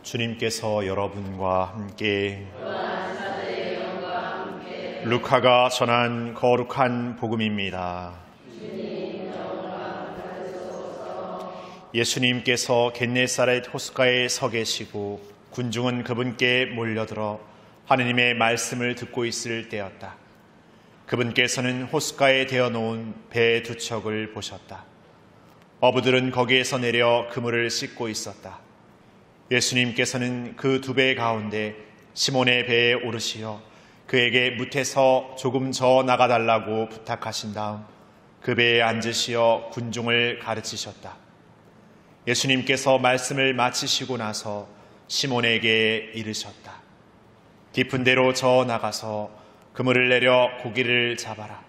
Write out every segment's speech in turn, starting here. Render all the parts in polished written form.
주님께서 여러분과 함께 루카가 전한 거룩한 복음입니다. 예수님께서 겟네사렛 호숫가에 서 계시고 군중은 그분께 몰려들어 하느님의 말씀을 듣고 있을 때였다. 그분께서는 호숫가에 대어놓은 배 두 척을 보셨다. 어부들은 거기에서 내려 그물을 씻고 있었다. 예수님께서는 그 두 배 가운데 시몬의 배에 오르시어 그에게 무태서 조금 저 나가달라고 부탁하신 다음 그 배에 앉으시어 군중을 가르치셨다. 예수님께서 말씀을 마치시고 나서 시몬에게 이르셨다. 깊은 데로 저 나가서 그물을 내려 고기를 잡아라.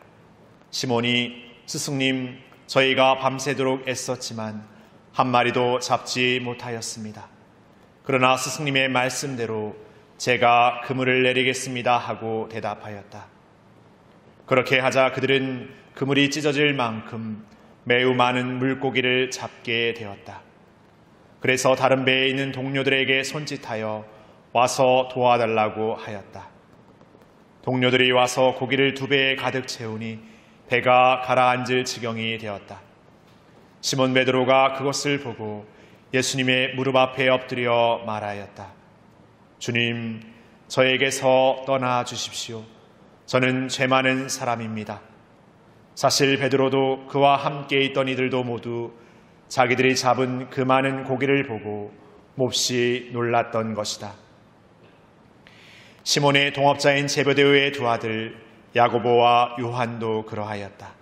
시몬이 스승님, 저희가 밤새도록 애썼지만 한 마리도 잡지 못하였습니다. 그러나 스승님의 말씀대로 제가 그물을 내리겠습니다 하고 대답하였다. 그렇게 하자 그들은 그물이 찢어질 만큼 매우 많은 물고기를 잡게 되었다. 그래서 다른 배에 있는 동료들에게 손짓하여 와서 도와달라고 하였다. 동료들이 와서 고기를 두 배에 가득 채우니 배가 가라앉을 지경이 되었다. 시몬 베드로가 그것을 보고 예수님의 무릎 앞에 엎드려 말하였다. 주님, 저에게서 떠나 주십시오. 저는 죄 많은 사람입니다. 사실 베드로도 그와 함께 있던 이들도 모두 자기들이 잡은 그 많은 고기를 보고 몹시 놀랐던 것이다. 시몬의 동업자인 제베데오의 두 아들 야고보와 요한도 그러하였다.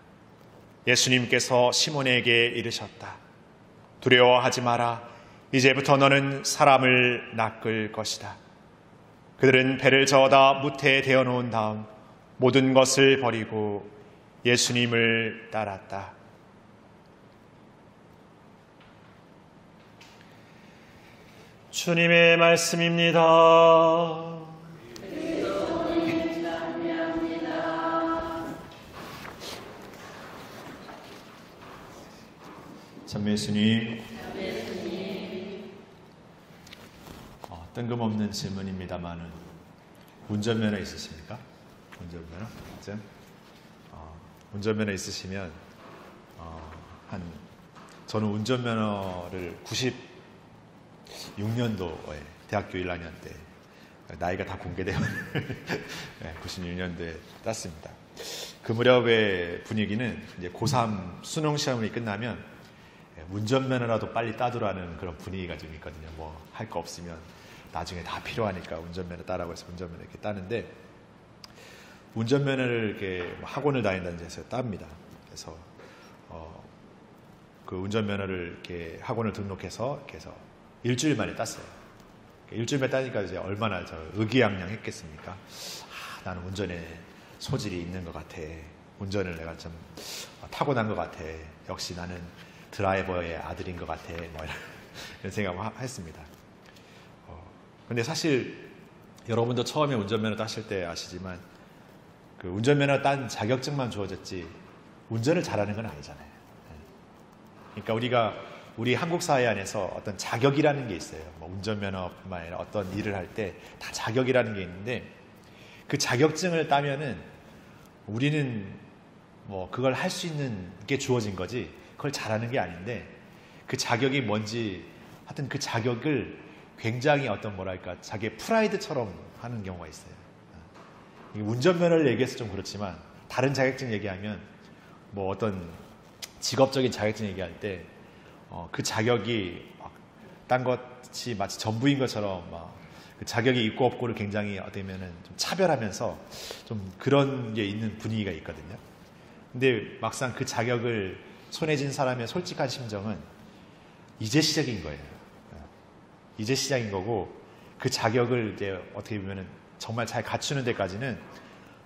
예수님께서 시몬에게 이르셨다. 두려워하지 마라. 이제부터 너는 사람을 낚을 것이다. 그들은 배를 저어다 무태에 대어놓은 다음 모든 것을 버리고 예수님을 따랐다. 주님의 말씀입니다. 찬미 예수님. 뜬금없는 질문입니다만은 운전면허 있으십니까? 운전면허? 운전면허 있으시면 저는 운전면허를 96년도에 대학교 1학년 때 나이가 다 공개되어 96년도에 땄습니다. 그 무렵의 분위기는 이제 고3 수능 시험이 끝나면 운전면허라도 빨리 따두라는 그런 분위기가 좀 있거든요. 뭐 할 거 없으면 나중에 다 필요하니까 운전면허 따라고 해서 운전면허 이렇게 따는데 운전면허를 이렇게 학원을 다닌다는 데서 땁니다. 그래서 그 운전면허를 이렇게 학원을 등록해서 이렇게 해서 일주일 만에 땄어요. 일주일 만에 따니까 이제 얼마나 의기양양했겠습니까? 나는 운전에 소질이 있는 것 같아. 운전을 내가 좀 타고난 것 같아. 역시 나는 드라이버의 아들인 것 같아. 뭐 이런 생각을 했습니다. 근데 사실 여러분도 처음에 운전면허 따실 때 아시지만 그 운전면허 딴 자격증만 주어졌지 운전을 잘하는 건 아니잖아요. 그러니까 우리 한국 사회 안에서 어떤 자격이라는 게 있어요. 뭐 운전면허뿐만 아니라 어떤 일을 할 때 다 자격이라는 게 있는데 그 자격증을 따면은 우리는 뭐 그걸 할 수 있는 게 주어진 거지 그걸 잘하는 게 아닌데 그 자격이 뭔지 하여튼 그 자격을 굉장히 자기의 프라이드처럼 하는 경우가 있어요. 운전면허를 얘기해서 좀 그렇지만 다른 자격증 얘기하면 뭐 어떤 직업적인 자격증 얘기할 때 그 자격이 딴 것이 마치 전부인 것처럼 그 자격이 있고 없고를 굉장히 어떻게 보면은 좀 차별하면서 좀 그런 게 있는 분위기가 있거든요. 근데 막상 그 자격을 손에 쥔 사람의 솔직한 심정은 이제 시작인 거예요. 이제 시작인 거고 그 자격을 이제 어떻게 보면은 정말 잘 갖추는 데까지는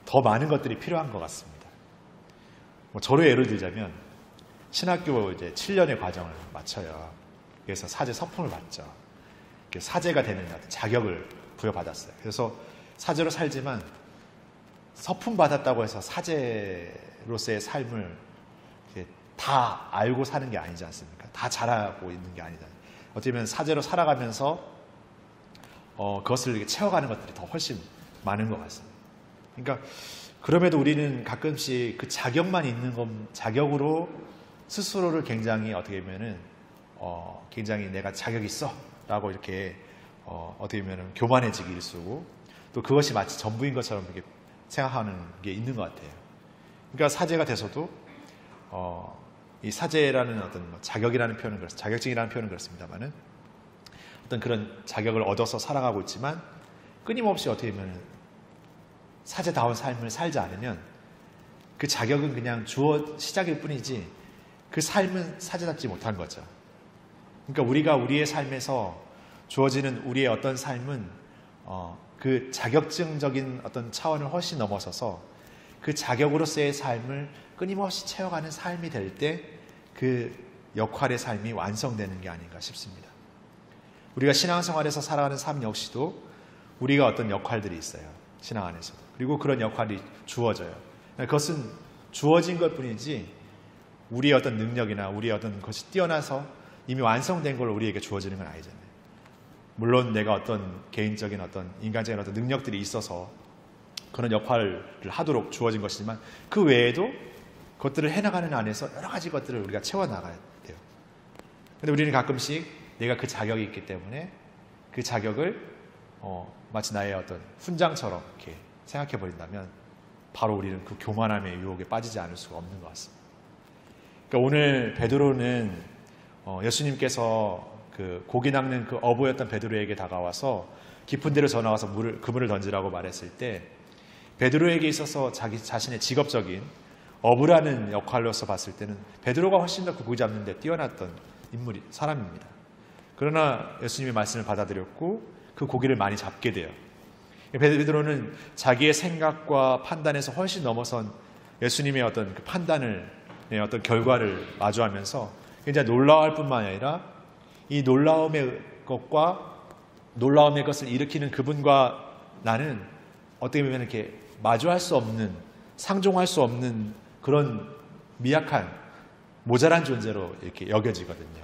더 많은 것들이 필요한 것 같습니다. 뭐 저로 예를 들자면 신학교 이제 7년의 과정을 마쳐요. 그래서 사제 서품을 받죠. 사제가 되는 자격을 부여받았어요. 그래서 사제로 살지만 서품 받았다고 해서 사제로서의 삶을 다 알고 사는 게 아니지 않습니까? 다 잘하고 있는 게 아니잖아요. 어떻게 보면 사제로 살아가면서 그것을 채워가는 것들이 더 훨씬 많은 것 같습니다. 그러니까 그럼에도 우리는 가끔씩 그 자격만 있는 것, 자격으로 스스로를 굉장히 어떻게 보면은 굉장히 내가 자격 있어 라고 이렇게 어떻게 보면은 교만해지기 일쑤고, 또 그것이 마치 전부인 것처럼 이렇게 생각하는 게 있는 것 같아요. 그러니까 사제가 돼서도 이 사제라는 어떤 자격이라는 표현은 그렇습니다. 자격증이라는 표현은 그렇습니다만은 어떤 그런 자격을 얻어서 살아가고 있지만 끊임없이 어떻게 보면 사제다운 삶을 살지 않으면 그 자격은 그냥 시작일 뿐이지 그 삶은 사제답지 못한 거죠. 그러니까 우리가 우리의 삶에서 주어지는 우리의 어떤 삶은 그 자격증적인 어떤 차원을 훨씬 넘어서서 그 자격으로서의 삶을 끊임없이 채워가는 삶이 될 때 그 역할의 삶이 완성되는 게 아닌가 싶습니다. 우리가 신앙생활에서 살아가는 삶 역시도 우리가 어떤 역할들이 있어요. 신앙 안에서도. 그리고 그런 역할이 주어져요. 그것은 주어진 것 뿐이지 우리의 어떤 능력이나 우리의 어떤 것이 뛰어나서 이미 완성된 걸 우리에게 주어지는 건 아니잖아요. 물론 내가 어떤 개인적인 어떤 인간적인 어떤 능력들이 있어서 그런 역할을 하도록 주어진 것이지만 그 외에도 그것들을 해나가는 안에서 여러 가지 것들을 우리가 채워나가야 돼요. 근데 우리는 가끔씩 내가 그 자격이 있기 때문에 그 자격을 마치 나의 어떤 훈장처럼 이렇게 생각해 버린다면 바로 우리는 그 교만함의 유혹에 빠지지 않을 수가 없는 것 같습니다. 그러니까 오늘 베드로는 예수님께서 그 고기 낚는 그 어부였던 베드로에게 다가와서 깊은 데로 전화와서 그물을 던지라고 말했을 때 베드로에게 있어서 자기 자신의 직업적인 어부라는 역할로서 봤을 때는 베드로가 훨씬 더 그 고기 잡는 데 뛰어났던 사람입니다. 그러나 예수님의 말씀을 받아들였고 그 고기를 많이 잡게 돼요. 베드로는 자기의 생각과 판단에서 훨씬 넘어선 예수님의 어떤 그 판단을, 어떤 결과를 마주하면서 굉장히 놀라워할 뿐만 아니라 이 놀라움의 것을 일으키는 그분과 나는 어떻게 보면 이렇게 마주할 수 없는, 상종할 수 없는 그런 미약한, 모자란 존재로 이렇게 여겨지거든요.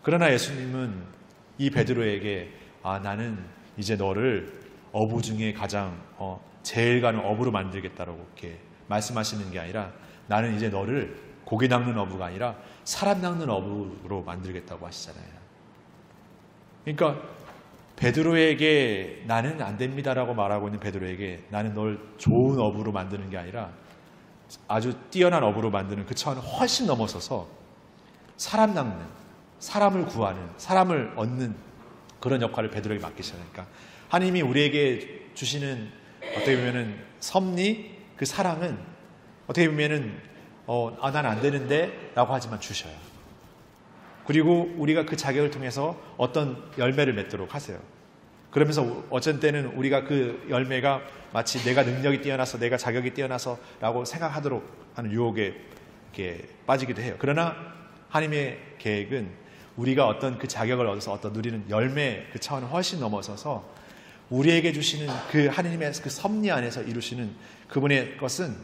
그러나 예수님은 이 베드로에게 나는 이제 너를 어부 중에 가장 제일 가는 어부로 만들겠다라고 이렇게 말씀하시는 게 아니라 나는 이제 너를 고기 낚는 어부가 아니라 사람 낚는 어부로 만들겠다고 하시잖아요. 그러니까 베드로에게 나는 안 됩니다라고 말하고 있는 베드로에게 나는 널 좋은 어부로 만드는 게 아니라 아주 뛰어난 어부로 만드는 그 차원을 훨씬 넘어서서 사람 낚는, 사람을 구하는, 사람을 얻는 그런 역할을 베드로에게 맡기시니까 하나님이 우리에게 주시는 어떻게 보면은 섭리, 그 사랑은 어떻게 보면은 난 안 되는데 라고 하지만 주셔요. 그리고 우리가 그 자격을 통해서 어떤 열매를 맺도록 하세요. 그러면서 어쩐 때는 우리가 그 열매가 마치 내가 능력이 뛰어나서 내가 자격이 뛰어나서 라고 생각하도록 하는 유혹에 이렇게 빠지기도 해요. 그러나 하나님의 계획은 우리가 어떤 그 자격을 얻어서 어떤 누리는 열매 그 차원을 훨씬 넘어서서 우리에게 주시는 그 하나님의 그 섭리 안에서 이루시는 그분의 것은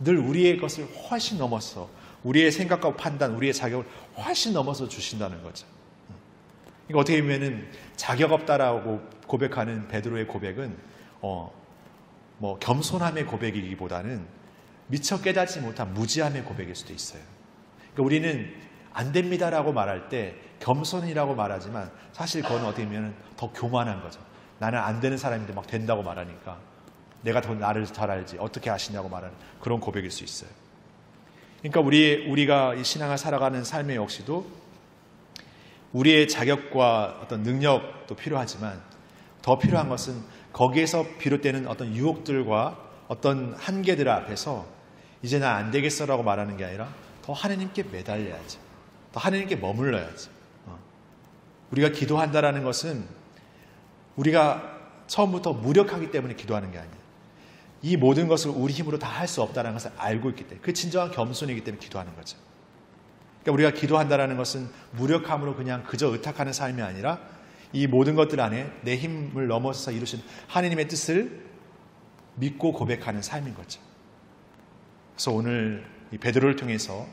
늘 우리의 것을 훨씬 넘어서 우리의 생각과 판단, 우리의 자격을 훨씬 넘어서 주신다는 거죠. 그러니까 어떻게 보면은 자격 없다라고 고백하는 베드로의 고백은 겸손함의 고백이기보다는 미처 깨닫지 못한 무지함의 고백일 수도 있어요. 그러니까 우리는 안 됩니다라고 말할 때 겸손이라고 말하지만 사실 그건 어떻게 보면 더 교만한 거죠. 나는 안 되는 사람인데 막 된다고 말하니까 내가 더 나를 잘 알지 어떻게 아시냐고 말하는 그런 고백일 수 있어요. 그러니까 우리가 이 신앙을 살아가는 삶의 역시도 우리의 자격과 어떤 능력도 필요하지만 더 필요한 것은 거기에서 비롯되는 어떤 유혹들과 어떤 한계들 앞에서 이제 나 안 되겠어라고 말하는 게 아니라 더 하나님께 매달려야지. 더 하나님께 머물러야지. 우리가 기도한다라는 것은 우리가 처음부터 무력하기 때문에 기도하는 게 아니에요. 이 모든 것을 우리 힘으로 다 할 수 없다는 것을 알고 있기 때문에 그 진정한 겸손이기 때문에 기도하는 거죠. 그러니까 우리가 기도한다라는 것은 무력함으로 그냥 그저 의탁하는 삶이 아니라 이 모든 것들 안에 내 힘을 넘어서서 이루신 하나님의 뜻을 믿고 고백하는 삶인 거죠. 그래서 오늘 이 베드로를 통해서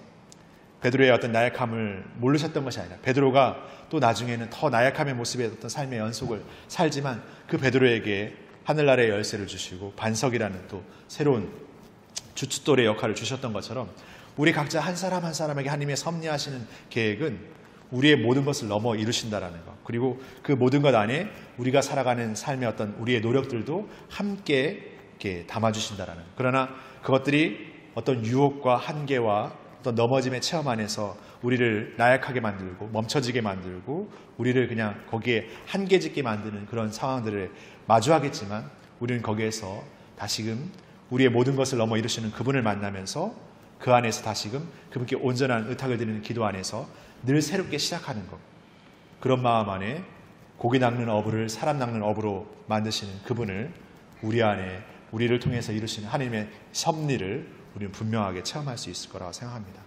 베드로의 어떤 나약함을 모르셨던 것이 아니라 베드로가 또 나중에는 더 나약함의 모습의 어떤 삶의 연속을 살지만 그 베드로에게 하늘나라의 열쇠를 주시고 반석이라는 또 새로운 주춧돌의 역할을 주셨던 것처럼 우리 각자 한 사람 한 사람에게 하나님의 섭리하시는 계획은 우리의 모든 것을 넘어 이루신다라는 것, 그리고 그 모든 것 안에 우리가 살아가는 삶의 어떤 우리의 노력들도 함께 이렇게 담아주신다라는 것. 그러나 그것들이 어떤 유혹과 한계와 어떤 넘어짐의 체험 안에서 우리를 나약하게 만들고 멈춰지게 만들고 우리를 그냥 거기에 한계짓게 만드는 그런 상황들을 마주하겠지만 우리는 거기에서 다시금 우리의 모든 것을 넘어 이루시는 그분을 만나면서 그 안에서 다시금 그분께 온전한 의탁을 드리는 기도 안에서 늘 새롭게 시작하는 것, 그런 마음 안에 고기 낚는 어부를 사람 낚는 어부로 만드시는 그분을 우리 안에 우리를 통해서 이루시는 하나님의 섭리를 우리는 분명하게 체험할 수 있을 거라고 생각합니다.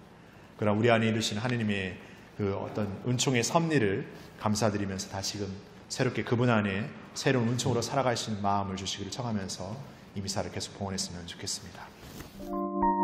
그러나 우리 안에 이루시는 하나님의 그 어떤 은총의 섭리를 감사드리면서 다시금 새롭게 그분 안에 새로운 은총으로 살아갈 수 있는 마음을 주시기를 청하면서 이 미사를 계속 봉헌했으면 좋겠습니다.